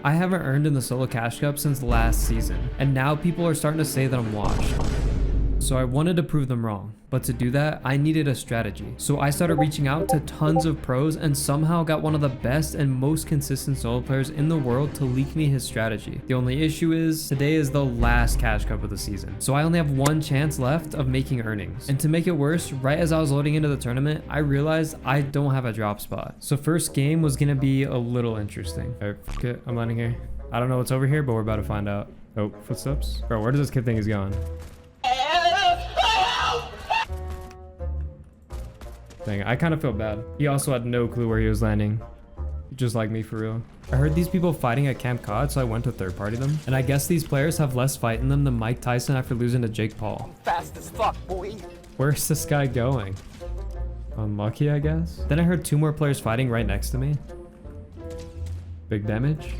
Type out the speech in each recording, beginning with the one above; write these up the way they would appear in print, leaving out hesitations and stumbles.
I haven't earned in the solo cash cup since last season, and now people are starting to say that I'm washed. So I wanted to prove them wrong, but to do that, I needed a strategy. So I started reaching out to tons of pros and somehow got one of the best and most consistent solo players in the world to leak me his strategy. The only issue is, today is the last cash cup of the season. So I only have one chance left of making earnings. And to make it worse, right as I was loading into the tournament, I realized I don't have a drop spot. So first game was gonna be a little interesting. All right, fuck it, I'm landing here. I don't know what's over here, but we're about to find out. Oh, footsteps? Bro, where does this kid think he's going? Dang, I kind of feel bad. He also had no clue where he was landing. Just like me, for real. I heard these people fighting at Camp COD, so I went to third party them. And I guess these players have less fight in them than Mike Tyson after losing to Jake Paul. Fast as fuck, boy. Where's this guy going? Unlucky, I guess. Then I heard two more players fighting right next to me. Big damage.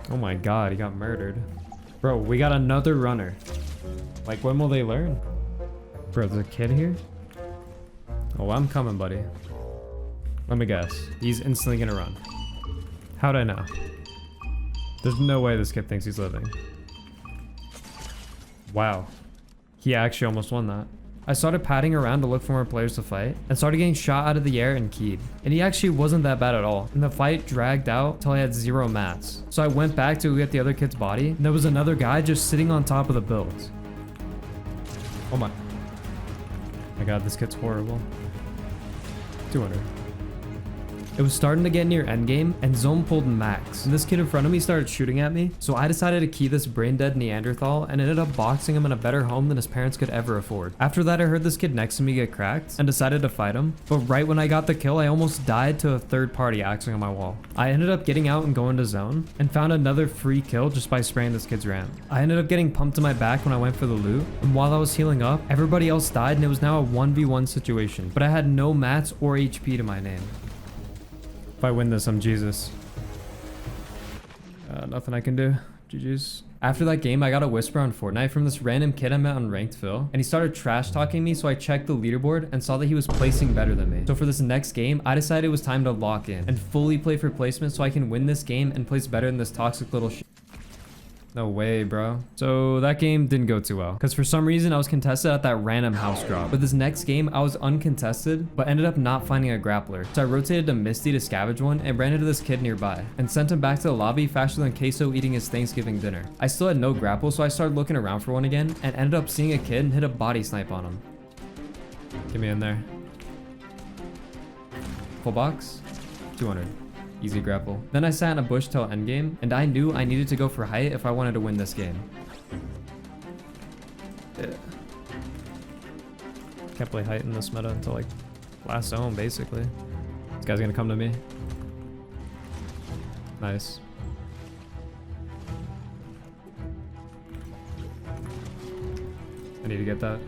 Oh my god, he got murdered. Bro, we got another runner. Like, when will they learn? Bro, there's a kid here? Oh, I'm coming, buddy. Let me guess. He's instantly gonna run. How'd I know? There's no way this kid thinks he's living. Wow. He actually almost won that. I started padding around to look for more players to fight and started getting shot out of the air and keyed. And he actually wasn't that bad at all. And the fight dragged out till I had 0 mats. So I went back to get the other kid's body and there was another guy just sitting on top of the builds. Oh my god, this kid's horrible. 200. It was starting to get near endgame, and Zone pulled max. And this kid in front of me started shooting at me, so I decided to key this brain-dead Neanderthal and ended up boxing him in a better home than his parents could ever afford. After that, I heard this kid next to me get cracked and decided to fight him, but right when I got the kill, I almost died to a third party axing on my wall. I ended up getting out and going to zone, and found another free kill just by spraying this kid's ramp. I ended up getting pumped in my back when I went for the loot, and while I was healing up, everybody else died and it was now a 1v1 situation, but I had no mats or HP to my name. If I win this, I'm Jesus. Nothing I can do. GG's. After that game, I got a whisper on Fortnite from this random kid I met on Ranked Phil, and he started trash talking me, so I checked the leaderboard and saw that he was placing better than me. So for this next game, I decided it was time to lock in and fully play for placement so I can win this game and place better than this toxic little shit. No way, bro. So that game didn't go too well because for some reason I was contested at that random house drop. But this next game I was uncontested but ended up not finding a grappler. So I rotated to Misty to scavenge one and ran into this kid nearby and sent him back to the lobby faster than Queso eating his Thanksgiving dinner. I still had no grapple, so I started looking around for one again and ended up seeing a kid and hit a body snipe on him. Get me in there. Full box. 200. Easy grapple. Then I sat in a bush till endgame, and I knew I needed to go for height if I wanted to win this game. Yeah. Can't play height in this meta until like last zone, basically. This guy's gonna come to me. Nice. I need to get that.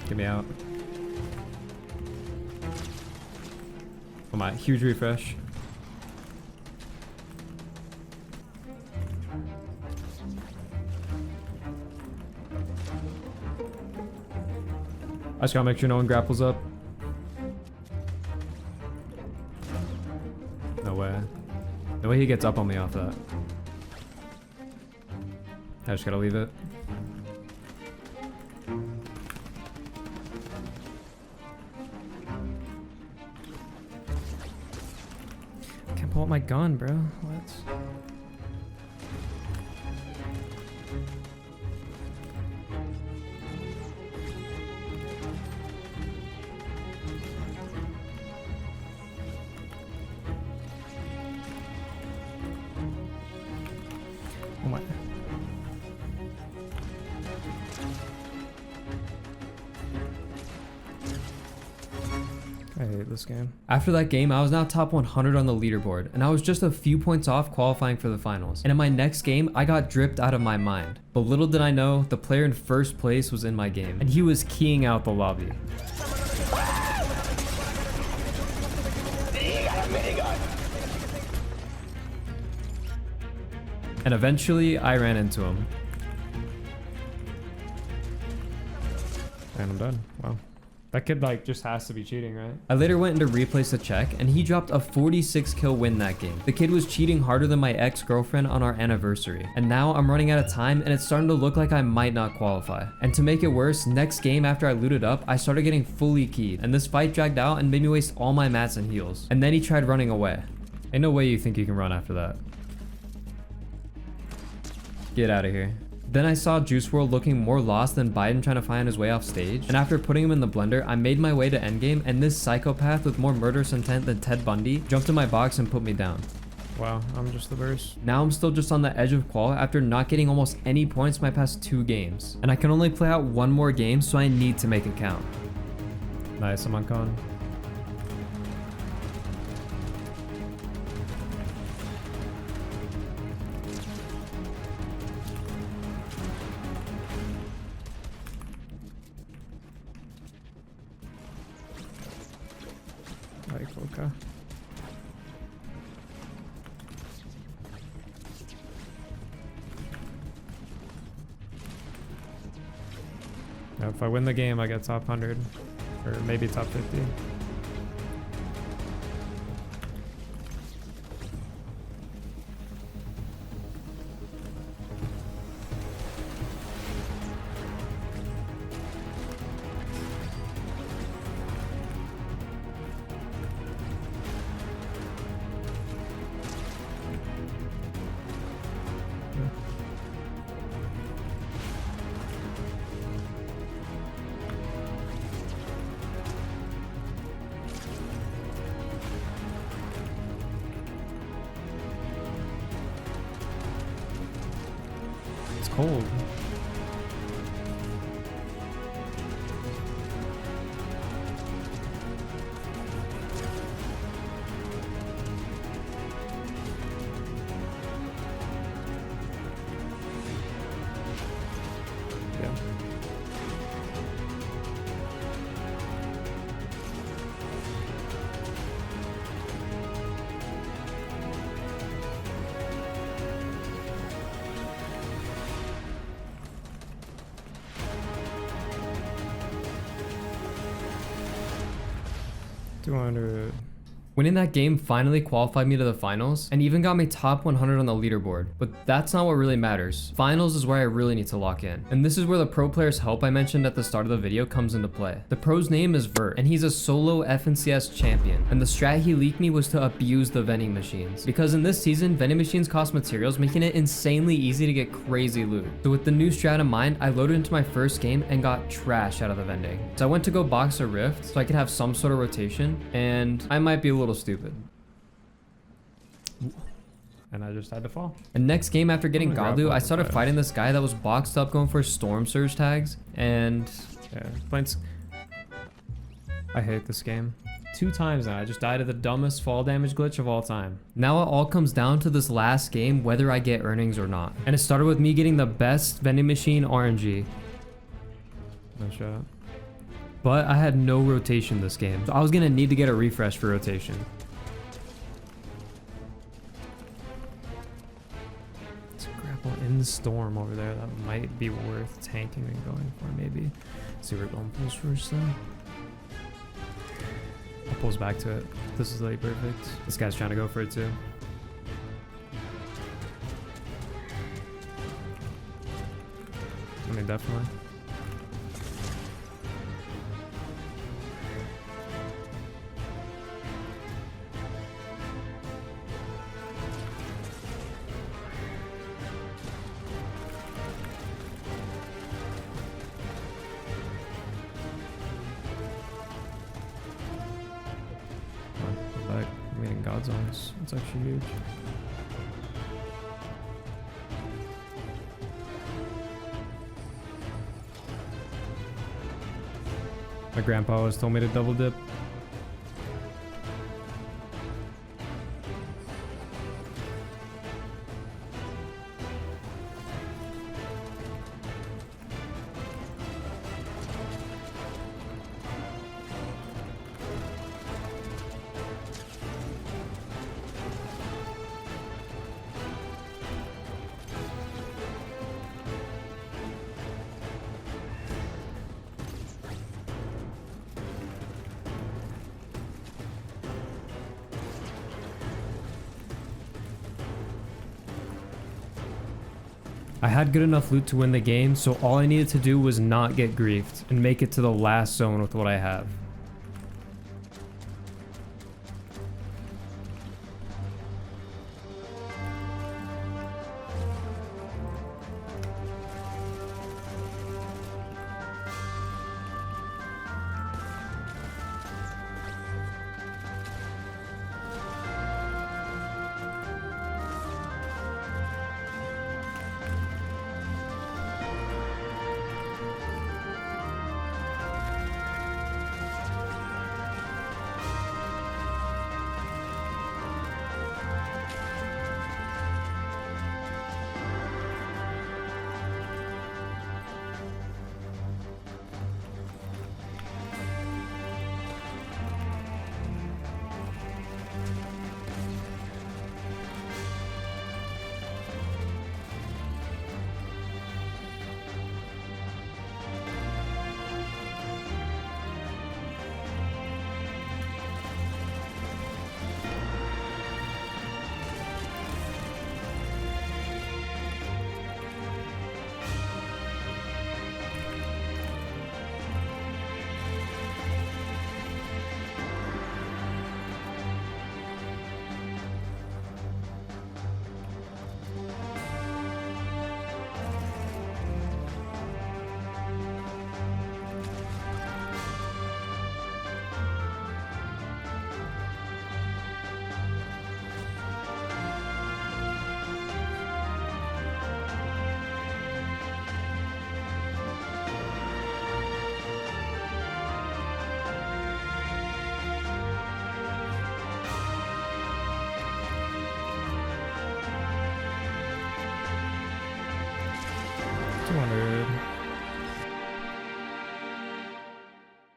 Get me out. Oh my, huge refresh. I just gotta make sure no one grapples up. No way. No way he gets up on me off that. I just gotta leave it. Pull out my gun, bro. What? Oh my. I hate this game. After that game, I was now top 100 on the leaderboard, and I was just a few points off qualifying for the finals. And in my next game, I got dripped out of my mind. But little did I know, the player in first place was in my game, and he was keying out the lobby. And eventually, I ran into him. And I'm done. Wow. That kid like just has to be cheating, right? I later went into replays to check and he dropped a 46 kill win that game. The kid was cheating harder than my ex-girlfriend on our anniversary. And now I'm running out of time and it's starting to look like I might not qualify. And to make it worse, next game after I looted up, I started getting fully keyed. And this fight dragged out and made me waste all my mats and heals. And then he tried running away. Ain't no way you think you can run after that. Get out of here. Then I saw Juice WRLD looking more lost than Biden trying to find his way off stage. And after putting him in the blender, I made my way to endgame and this psychopath with more murderous intent than Ted Bundy jumped in my box and put me down. Wow, I'm just the worst. Now I'm still just on the edge of qual after not getting almost any points my past 2 games. And I can only play out 1 more game, so I need to make it count. Nice, I'm on con. Okay. Now if I win the game, I get top 100 or maybe top 50. Cold. Yeah. Winning that game finally qualified me to the finals and even got me top 100 on the leaderboard. But that's not what really matters. Finals is where I really need to lock in. And this is where the pro player's help I mentioned at the start of the video comes into play. The pro's name is Vert and he's a solo FNCS champion. And the strat he leaked me was to abuse the vending machines. Because in this season, vending machines cost materials, making it insanely easy to get crazy loot. So with the new strat in mind, I loaded into my first game and got trash out of the vending. So I went to go box a rift so I could have some sort of rotation, and I might be a little stupid. And I just had to fall. And next game after getting Godlu, I started fighting this guy that was boxed up going for storm surge tags. And yeah, I hate this game. 2 times now, I just died of the dumbest fall damage glitch of all time. Now it all comes down to this last game, whether I get earnings or not. And it started with me getting the best vending machine RNG. No shot. But I had no rotation this game. So I was gonna need to get a refresh for rotation. Let's grapple in the storm over there. That might be worth tanking and going for, maybe. Let's see where Dome pulls first though. It pulls back to it. This is like perfect. This guy's trying to go for it too. I mean, definitely. God zones. It's actually huge. My grandpa always told me to double dip. I had good enough loot to win the game, so all I needed to do was not get griefed and make it to the last zone with what I have.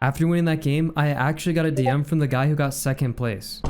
After winning that game, I actually got a DM from the guy who got second place.